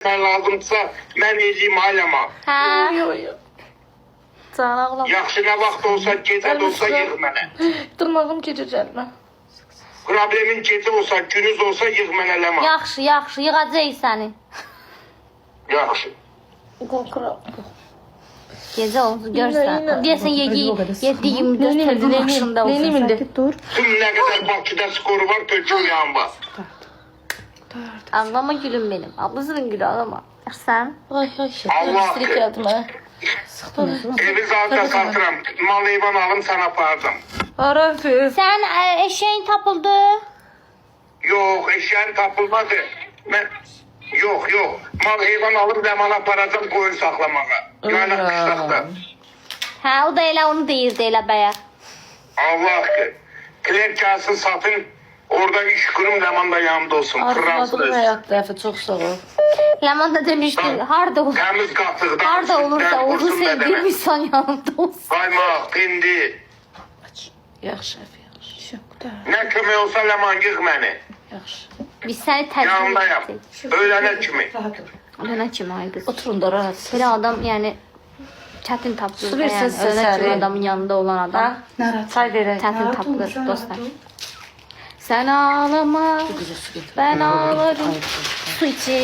Mən lazımsa mən eləyim ayama. Hə. Can ağlam. Yaxşı nə vaxt olsa, gecə də olsa yığ mənə. Dırnağım gecə gəlmə. Problemin gecə olsa, günüz olsa yığ mənə Ləman. Yaxşı, yaxşı. Yığacaq səni. Yaxşı. Qorxuram. Gecə olsun, görsən. Deyəsən 7-24 tədbir başında olsun. Neyim indi? Dur. Tüm nə qədər Bakıda skoru var, töküm yanma. Ağlama gülüm benim. Ablasının gülü ağlama. Sən? Ay ay. Allah İstirik haqqı. geldi mənə. Sıxdım. Evi zaten satıram. Mal heyvan alım sana apardım. Arafı. Sən eşeğin tapıldı. Yok, eşyan tapılmadı. Ben... Yok. Mal heyvan alım Ləman aparacağım koyun saklamağa. Yani kışlaqda. Hə, o da elə onu deyirdi elə bəyə. Allah haqqı. Kler kalsın satın. Orada iş kurum Ləman da yanımda olsun. Arzuladığım Fransız. həyat dəfə çox sağ ol. Ləman da demişdi, harda olur. Təmiz qatıqda. Harda olursa olsun sevdiğim insan yanında olsun. Qaymaq, pindi. Yaxşı əfi, yaxşı. Ne kömək olsa Ləman yığ məni. Yaxşı. Biz səni təcrübə Yanındayım. etdik. Öylənə kimi. Ölənə kimi ay qız. Oturun da rahat. Belə adam yəni çətin tapılır. Su versin Yəni, ölənə səsləri. kimi adamın yanında olan adam. Ha? Çay verək. Çətin tapılır dostlar. Sən ağlama, Güzel su getir. ben ağlarım. Su içi.